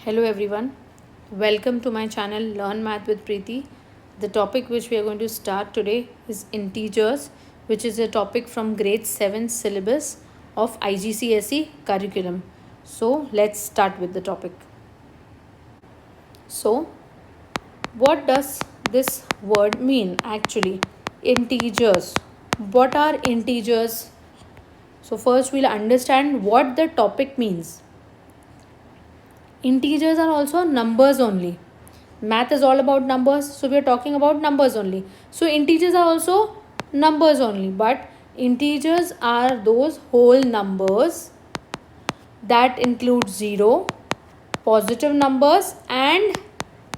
Hello everyone, welcome to my channel Learn Math with Priti. The topic which we are going to start today is integers, which is a topic from grade 7 syllabus of IGCSE curriculum. So let's start with the topic. So what does this word mean actually? Integers. What are integers? So first we'll understand what the topic means. Integers are also numbers only. Math is all about numbers, so we are talking about numbers only. So integers are also numbers only, but integers are those whole numbers that include 0, positive numbers and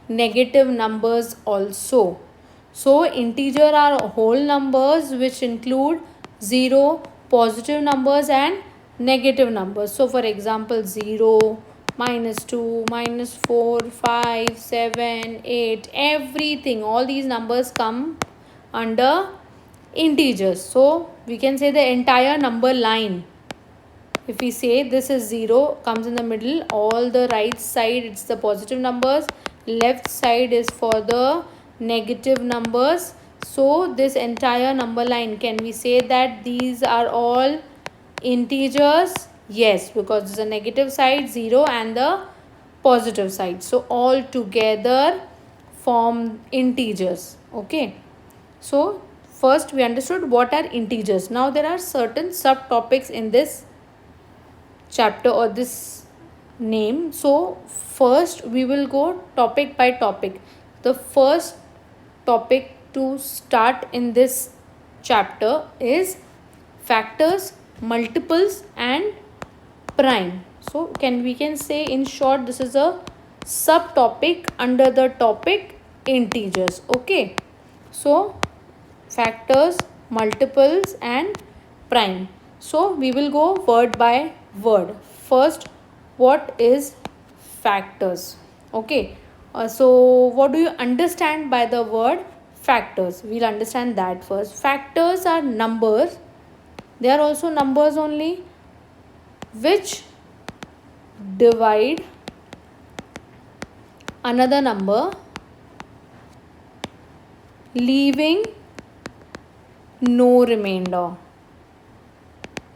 negative numbers also. So integer are whole numbers which include 0, positive numbers and negative numbers. So for example, 0, -2, -4, 5, 7, 8, everything, all these numbers come under integers. So we can say the entire number line. If we say this is 0, comes in the middle, all the right side it's the positive numbers, left side is for the negative numbers. So this entire number line, can we say that these are all integers? Yes, because there's a negative side 0 and the positive side, so all together form integers. Okay, so first we understood what are integers. Now there are certain subtopics in this chapter or this name. So first we will go topic by topic. The first topic to start in this chapter is factors, multiples and prime. So we can say in short this is a subtopic under the topic integers. Okay, so factors, multiples and prime. So we will go word by word. First, what is factors? Okay, so what do you understand by the word factors? We'll understand that first. Factors are numbers. They are also numbers only which divide another number leaving no remainder.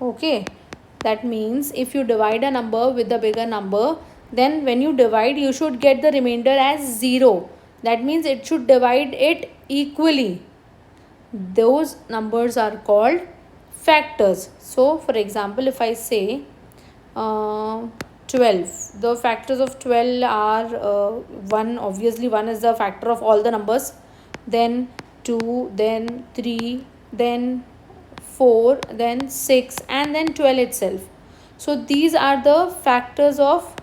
Okay, that means if you divide a number with the bigger number, then when you divide you should get the remainder as 0. That means it should divide it equally. Those numbers are called factors. So for example, if I say 12, the factors of 12 are 1, obviously 1 is the factor of all the numbers, then 2, then 3, then 4, then 6 and then 12 itself. So these are the factors of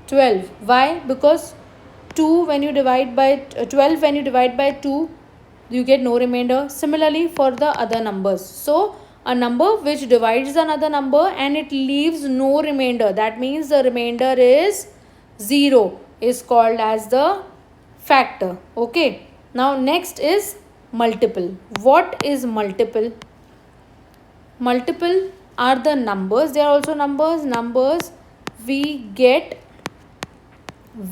12. Why? Because 2 when you divide by 12 when you divide by 2 you get no remainder. Similarly for the other numbers. So a number which divides another number and it leaves no remainder, that means the remainder is 0, is called as the factor. Okay, now next is multiple. What is multiple? Multiple are the numbers. They are also numbers we get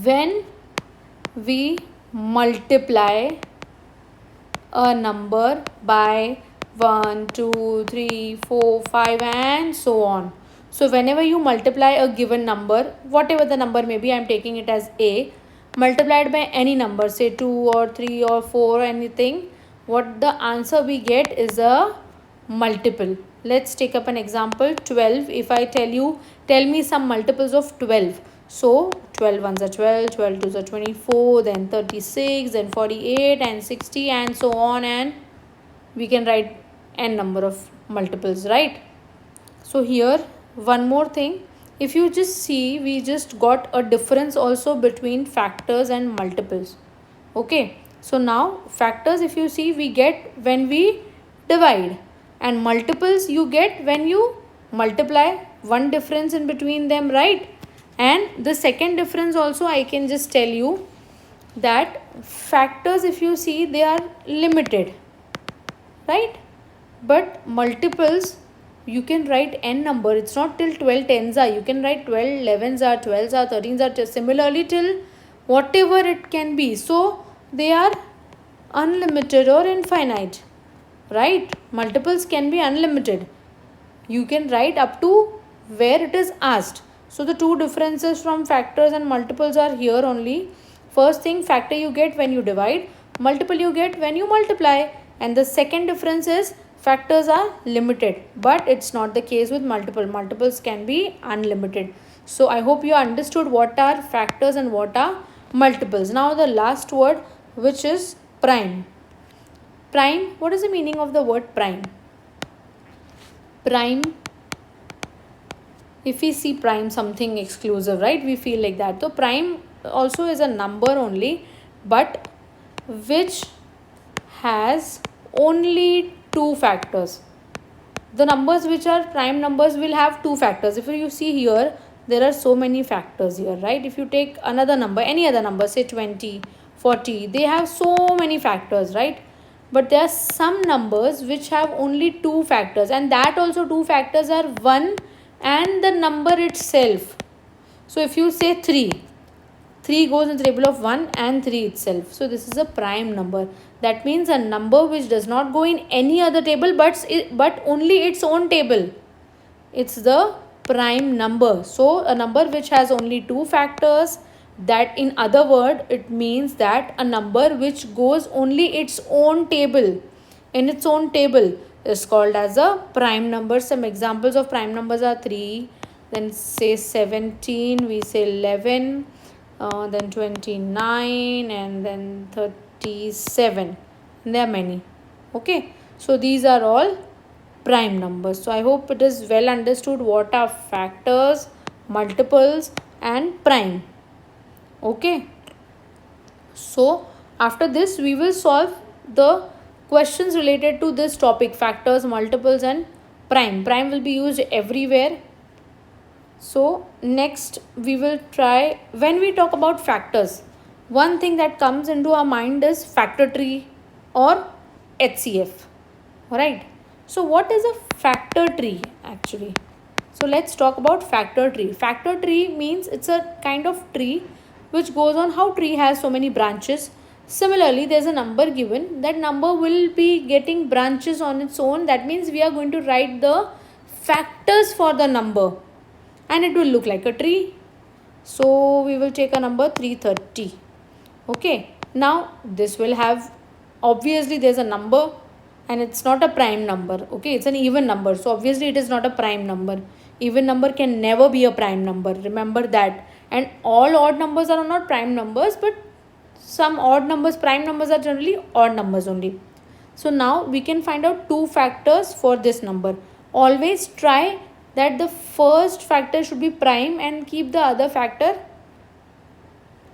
when we multiply a number by 1, 2, 3, 4, 5 and so on. So whenever you multiply a given number, whatever the number may be, I am taking it as A, multiplied by any number, say 2 or 3 or 4 or anything, what the answer we get is a multiple. Let's take up an example. 12. If I tell me some multiples of 12. So 12 ones are 12, 12 twos are 24, then 36, then 48 and 60 and so on, and we can write n number of multiples, right? So here one more thing, if you just see, we just got a difference also between factors and multiples. Okay, so now factors, if you see, we get when we divide, and multiples you get when you multiply. One difference in between them, right? And the second difference also I can just tell you that factors, if you see, they are limited, right? But multiples you can write n number. It's not till 12 tens are. You can write 12 11s are, 12s are, 13s are, similarly till whatever it can be. So they are unlimited or infinite, right? Multiples can be unlimited. You can write up to where it is asked. So the two differences from factors and multiples are here only. First thing, factor you get when you divide, multiple you get when you multiply. And the second difference is factors are limited, but it's not the case with multiple. Multiples can be unlimited. So I hope you understood what are factors and what are multiples. Now the last word, which is prime. Prime, what is the meaning of the word prime? Prime, if we see prime something exclusive, right, we feel like that. So prime also is a number only, but which has only two factors. The numbers which are prime numbers will have two factors. If you see here, there are so many factors here, right? If you take another number, any other number, say 20, 40, they have so many factors, right? But there are some numbers which have only two factors, and that also two factors are 1 and the number itself. So if you say 3 goes in the table of 1 and 3 itself. So this is a prime number. That means a number which does not go in any other table but only its own table. It's the prime number. So a number which has only two factors, that in other word it means that a number which goes only its own table, in its own table, is called as a prime number. Some examples of prime numbers are 3, then say 17, we say 11, then 29, and then 37. And there are many. Okay, so these are all prime numbers. So I hope it is well understood what are factors, multiples and prime. Okay, so after this we will solve the questions related to this topic, factors, multiples and prime. Prime will be used everywhere. So next we will try, when we talk about factors, one thing that comes into our mind is factor tree or HCF. Alright, so what is a factor tree actually? So let's talk about factor tree. Factor tree means it's a kind of tree which goes on how tree has so many branches. Similarly, there's a number given, that number will be getting branches on its own. That means we are going to write the factors for the number and it will look like a tree. So we will take a number 330. Okay, now this will have, obviously there's a number and it's not a prime number. Okay, it's an even number, so obviously it is not a prime number. Even number can never be a prime number, remember that. And all odd numbers are not prime numbers, but some odd numbers, prime numbers are generally odd numbers only. So now we can find out two factors for this number. Always try that the first factor should be prime and keep the other factor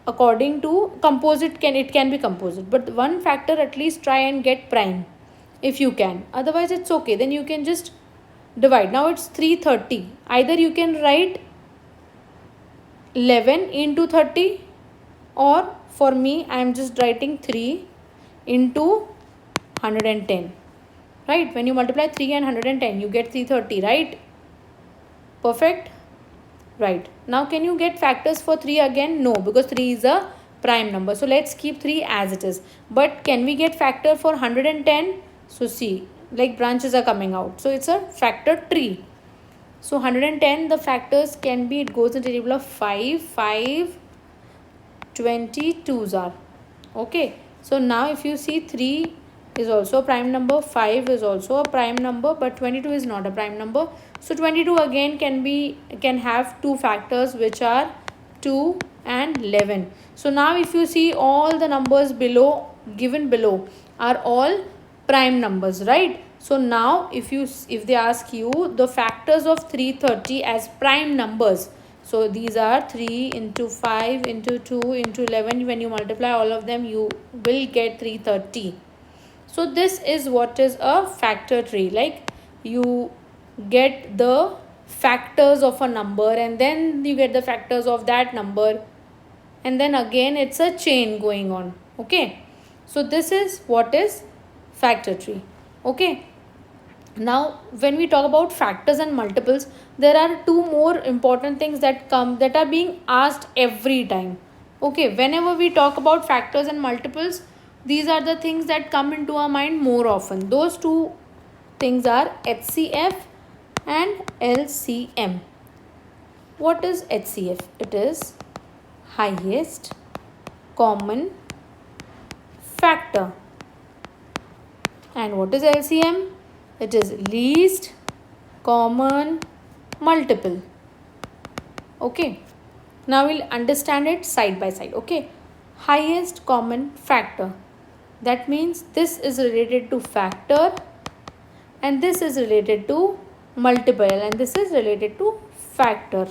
according to composite. It can be composite, but one factor at least try and get prime if you can. Otherwise it's okay, then you can just divide. Now it's 330. Either you can write 11 into 30, or for me I am just writing 3 into 110. Right, when you multiply 3 and 110 you get 330, right? Perfect. Right, now can you get factors for 3 again? No, because 3 is a prime number. So let's keep 3 as it is. But can we get factor for 110? So see, like branches are coming out. So it's a factor tree. So 110, the factors can be, it goes in the table of 5, 5, 22s are. Okay, so now if you see 3 is also a prime number, 5 is also a prime number, but 22 is not a prime number. So 22 again can have two factors, which are 2 and 11. So now if you see, all the numbers below, given below, are all prime numbers, right? So now if they ask you the factors of 330 as prime numbers, so these are 3 into 5 into 2 into 11. When you multiply all of them, you will get 330. So this is what is a factor tree. Like, you get the factors of a number and then you get the factors of that number, and then again it's a chain going on. Okay, so this is what is factor tree. Okay, Now when we talk about factors and multiples, there are two more important things that are being asked every time. Okay, whenever we talk about factors and multiples, these are the things that come into our mind more often. Those two things are HCF and LCM. What is HCF? It is highest common factor. And what is LCM? It is least common multiple. Okay, now we'll understand it side by side. Okay, highest common factor, that means this is related to factor and this is related to multiple and this is related to factor.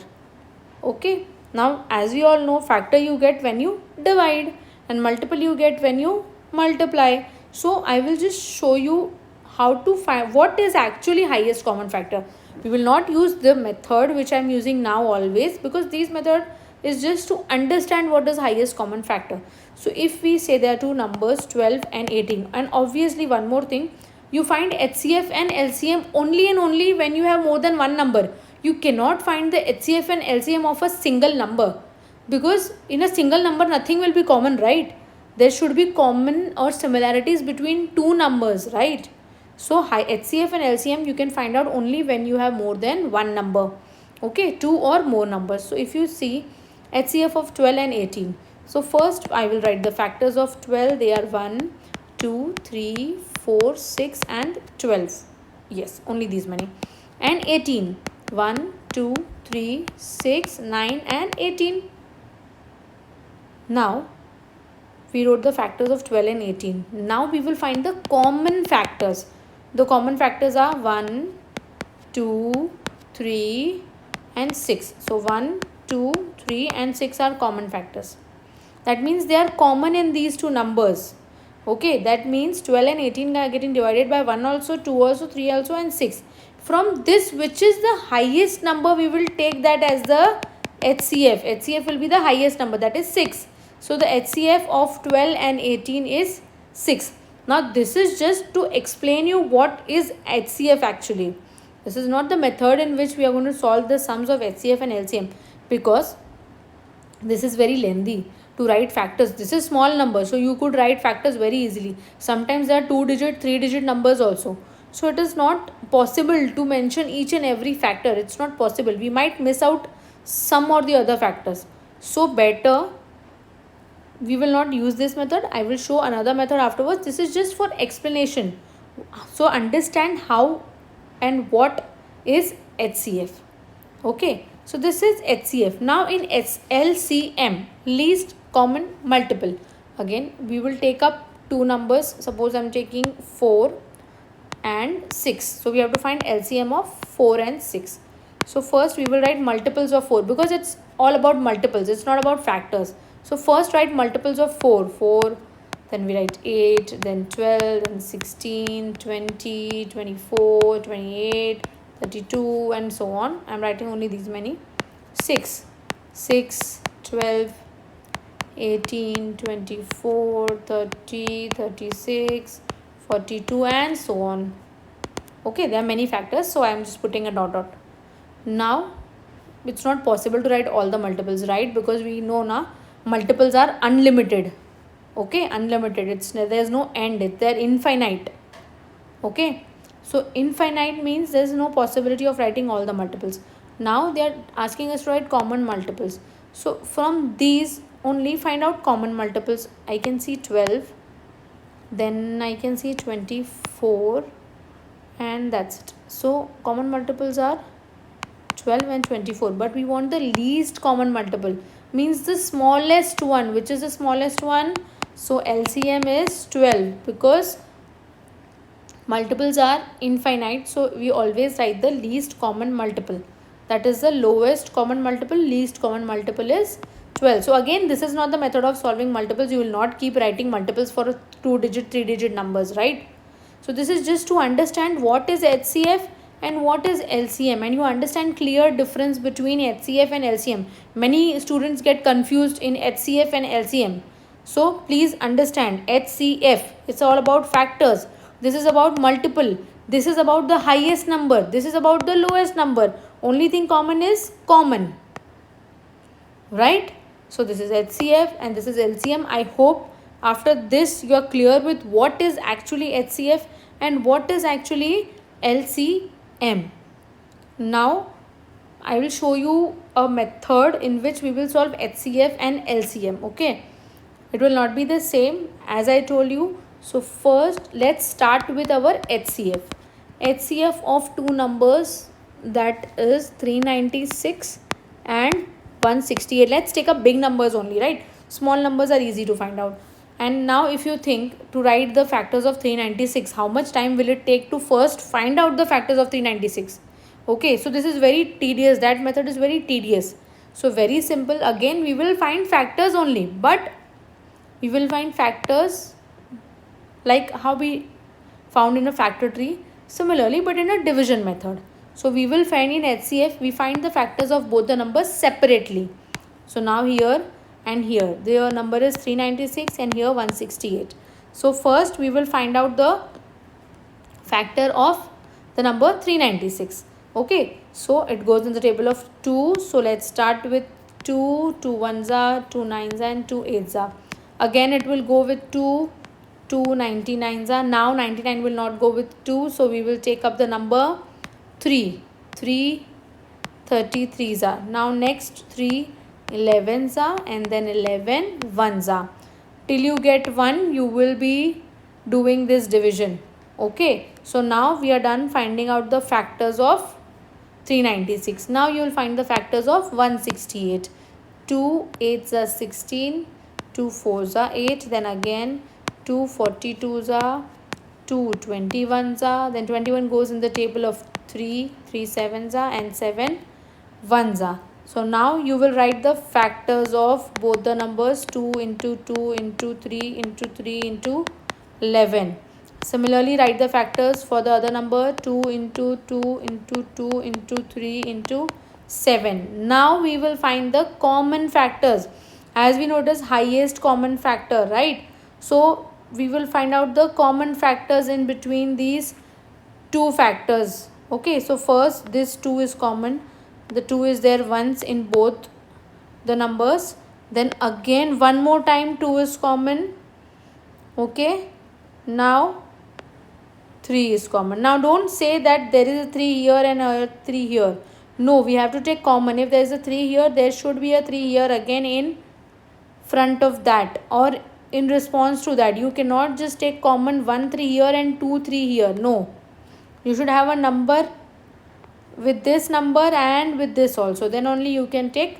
Okay, now as we all know, factor you get when you divide and multiple you get when you multiply. So I will just show you how to find what is actually highest common factor. We will not use the method which I am using now always, because this method is just to understand what is highest common factor. So if we say there are two numbers 12 and 18, and obviously one more thing, you find HCF and LCM only and only when you have more than one number. You cannot find the HCF and LCM of a single number, because in a single number nothing will be common, right? There should be common or similarities between two numbers, right? So HCF and LCM you can find out only when you have more than one number. Okay, two or more numbers. So if you see HCF of 12 and 18. So first I will write the factors of 12. They are 1, 2, 3, 4, 6 and 12. Yes, only these many. And 18. 1, 2, 3, 6, 9 and 18. Now we wrote the factors of 12 and 18. Now we will find the common factors. The common factors are 1, 2, 3 and 6. So 1, 2, 3 and 6 are common factors. That means they are common in these two numbers. Okay, that means 12 and 18 are getting divided by 1 also, 2 also, 3 also and 6. From this, which is the highest number, we will take that as the HCF. HCF will be the highest number, that is 6. So the HCF of 12 and 18 is 6. Now this is just to explain you what is HCF actually. This is not the method in which we are going to solve the sums of HCF and LCM, because this is very lengthy to write factors. This is small number, so you could write factors very easily. Sometimes there are 2-digit, 3-digit numbers also. So it is not possible to mention each and every factor. It's not possible. We might miss out some or the other factors. So better we will not use this method. I will show another method afterwards. This is just for explanation. So understand how and what is HCF. Okay. So this is HCF. Now in LCM, least common multiple. Again, we will take up two numbers. Suppose I am taking 4 and 6. So we have to find LCM of 4 and 6. So first we will write multiples of 4, because it's all about multiples. It's not about factors. So first write multiples of 4. 4, then we write 8, then 12, then 16, 20, 24, 28, 32 and so on. I am writing only these many. 6, 12, 18, 24, 30, 36, 42 and so on. Okay, there are many factors, so I am just putting a dot. Now it's not possible to write all the multiples, right? Because we know now multiples are unlimited. Okay, unlimited. There's no end. They're infinite. Okay, so infinite means there's no possibility of writing all the multiples. Now they are asking us to write common multiples. So from these only find out common multiples. I can see 12, then I can see 24 and that's it. So common multiples are 12 and 24, but we want the least common multiple, means the smallest one. Which is the smallest one? So LCM is 12, because multiples are infinite, so we always write the least common multiple. That is the lowest common multiple. Least common multiple is 12. So again, this is not the method of solving multiples. You will not keep writing multiples for 2-digit, 3-digit numbers, right? So this is just to understand what is HCF and what is LCM, and you understand clear difference between HCF and LCM. Many students get confused in HCF and LCM. So please understand HCF, it's all about factors. This is about multiple. This is about the highest number. This is about the lowest number. Only thing common is common. Right? So this is HCF and this is LCM. I hope after this you are clear with what is actually HCF and what is actually LCM. Now I will show you a method in which we will solve HCF and LCM. Okay, it will not be the same as I told you. So first let's start with our HCF. HCF of two numbers, that is 396 and 168. Let's take up big numbers only, right? Small numbers are easy to find out. And now if you think to write the factors of 396, how much time will it take to first find out the factors of 396? Okay, so this is very tedious. That method is very tedious. So very simple. Again, we will find factors only, but we will find factors like how we found in a factor tree. Similarly, but in a division method. So we will find in HCF, we find the factors of both the numbers separately. So now here and here, their number is 396 and here 168. So first we will find out the factor of the number 396. Okay, so it goes in the table of 2. So let's start with 2, 2 ones are, 2 nines and 2 eights are. Again it will go with 2, 2 99s are. Now 99 will not go with 2, so we will take up the number 3, 3 33s are. Now next 3 11s are and then 11 1s are. Till you get 1 you will be doing this division. Okay, so now we are done finding out the factors of 396. Now you will find the factors of 168. 2 8s are 16, 2 4s are 8, then again 2 42s are, 2 21s are, then 21 goes in the table of 3, 3 7s are and 7 1s are. So now you will write the factors of both the numbers 2 into 2 into 3 into 3 into 11. Similarly, write the factors for the other number 2 into 2 into 2 into 3 into 7. Now we will find the common factors. As we notice, highest common factor, right? So we will find out the common factors in between these two factors. Okay, so first this 2 is common. The 2 is there once in both the numbers. Then again one more time 2 is common. Okay, now 3 is common. Now don't say that there is a 3 here and a 3 here. No, we have to take common. If there is a 3 here, there should be a 3 here again in front of that or in response to that. You cannot just take common 1 3 here and 2 3 here. No, you should have a number with this number and with this also. Then only you can take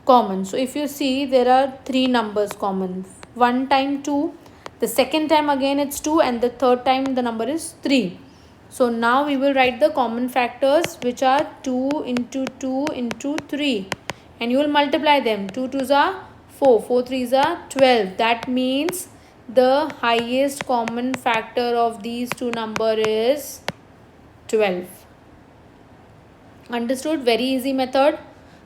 common. So if you see, there are 3 numbers common. 1 time 2. The second time again it's 2 and the third time the number is 3. So now we will write the common factors which are 2 into 2 into 3. And you will multiply them. 2 2s are 4, 4 3s are 12. That means the highest common factor of these two numbers is 12. Understood? Very easy method.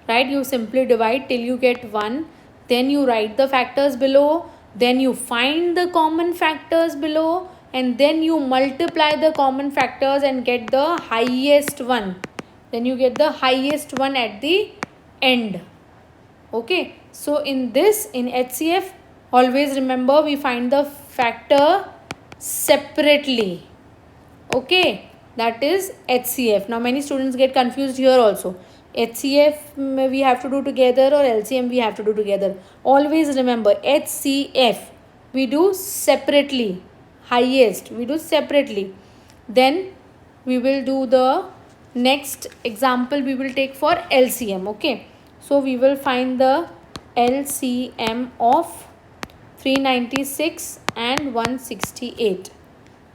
Right? You simply divide till you get 1. Then you write the factors below. Then you find the common factors below and then you multiply the common factors and get the highest one. Then you get the highest one at the end. Okay. So in this, in HCF, always remember we find the factor separately. Okay. That is HCF. Now many students get confused here also. HCF we have to do together or LCM we have to do together. Always remember HCF we do separately. Highest we do separately. Then we will do the next example we will take for LCM. Okay. So we will find the LCM of 396 and 168.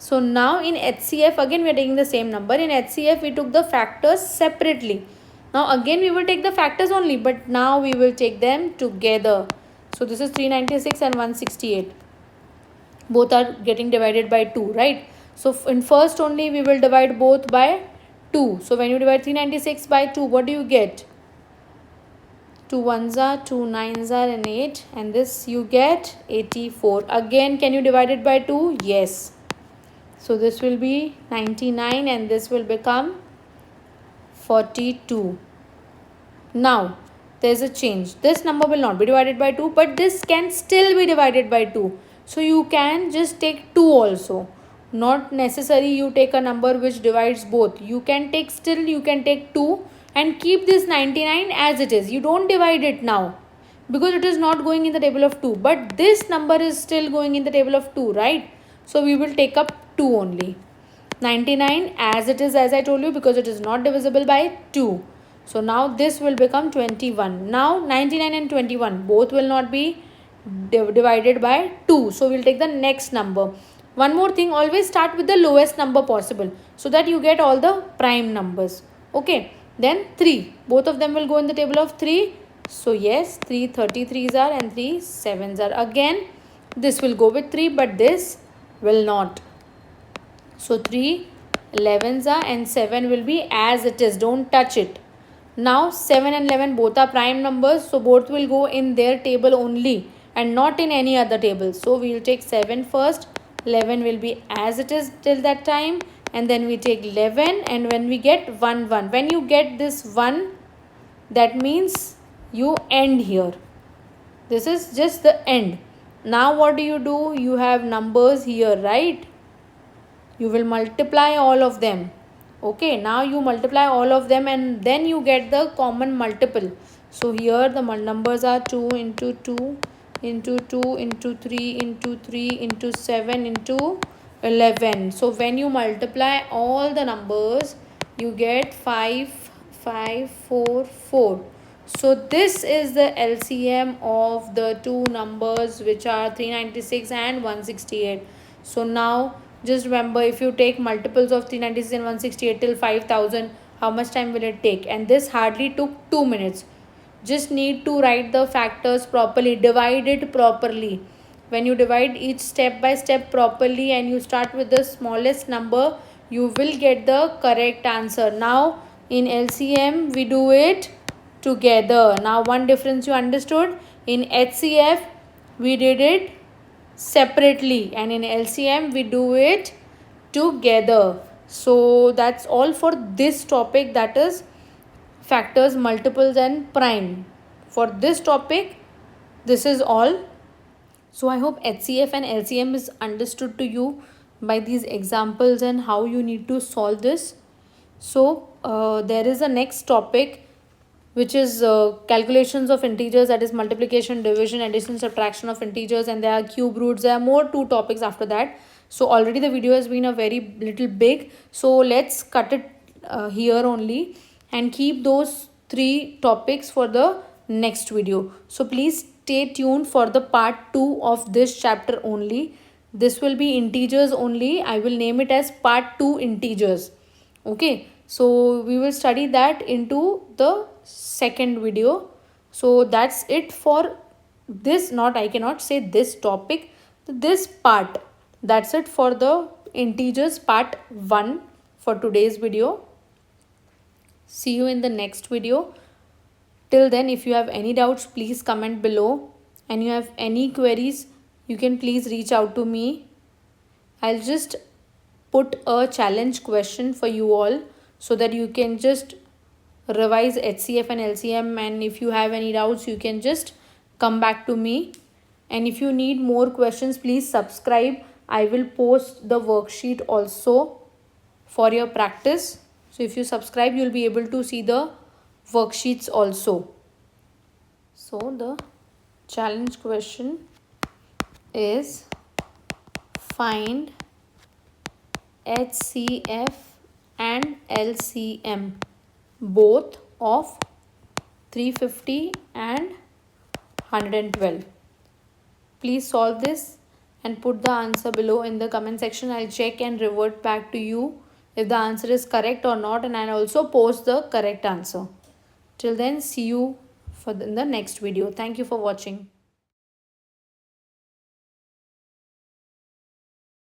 So now in HCF again we are taking the same number. In HCF we took the factors separately. Now again we will take the factors only, but now we will take them together. So this is 396 and 168. Both are getting divided by 2, right? So in first only we will divide both by 2. So when you divide 396 by 2, what do you get? 2 1s are, 2 9s are and 8. And this you get 84. Again, can you divide it by 2? Yes. So this will be 99 and this will become 42. Now there's a change. This number will not be divided by 2, but this can still be divided by 2. So you can just take 2 also. Not necessary you take a number which divides both. You can take 2 and keep this 99 as it is. You don't divide it now because it is not going in the table of 2. But this number is still going in the table of 2, right? So we will take up 2 only. 99 as it is, as I told you, because it is not divisible by 2. So now this will become 21. Now 99 and 21 both will not be divided by 2. So we'll take the next number. One more thing, always start with the lowest number possible so that you get all the prime numbers. Okay. Then 3. Both of them will go in the table of 3. So yes, 3 33s are and 3 7s are. Again, this will go with 3, but this will not. So 3 11s are and 7 will be as it is. Don't touch it. Now 7 and 11 both are prime numbers. So both will go in their table only and not in any other table. So we will take 7 first. 11 will be as it is till that time. And then we take 11. And when we get 1 1. When you get this 1, that means you end here. This is just the end. Now what do? You have numbers here, right? You will multiply all of them. Okay, now you multiply all of them and then you get the common multiple. So here the numbers are 2 into 2 into 2 into 3 into 3 into 7 into 11. So when you multiply all the numbers, you get 5 5 4 4. So this is the LCM of the two numbers which are 396 and 168. So now just remember, if you take multiples of 396 and 168 till 5000, how much time will it take? And this hardly took 2 minutes. Just need to write the factors properly, divide it properly. When you divide each step by step properly and you start with the smallest number, you will get the correct answer. Now in LCM we do it together. Now one difference you understood, in HCF we did it separately and in LCM we do it together. So that's all for this topic, that is factors, multiples and prime. For this topic this is all. So I hope HCF and LCM is understood to you by these examples and how you need to solve this. So there is a next topic which is calculations of integers, that is multiplication, division, addition, subtraction of integers, and there are cube roots. There are more 2 topics after that. So already the video has been a very little big. So let's cut it here only and keep those 3 topics for the next video. So please stay tuned for the part 2 of this chapter only. This will be integers only. I will name it as part 2 integers. Okay. So we will study that into the second video. So that's it for this, I cannot say this topic, this part. That's it for the integers part 1 for today's video. See you in the next video. Till then, if you have any doubts, please comment below, and you have any queries, you can please reach out to me. I'll just put a challenge question for you all so that you can just revise HCF and LCM, and if you have any doubts you can just come back to me. And if you need more questions, please subscribe. I will post the worksheet also for your practice. So if you subscribe, you'll be able to see the worksheets also. So the challenge question is find HCF and LCM both of 350 and 112. Please solve this and put the answer below in the comment section. I'll check and revert back to you if the answer is correct or not, and I'll also post the correct answer. Till then, see you in the next video. Thank you for watching.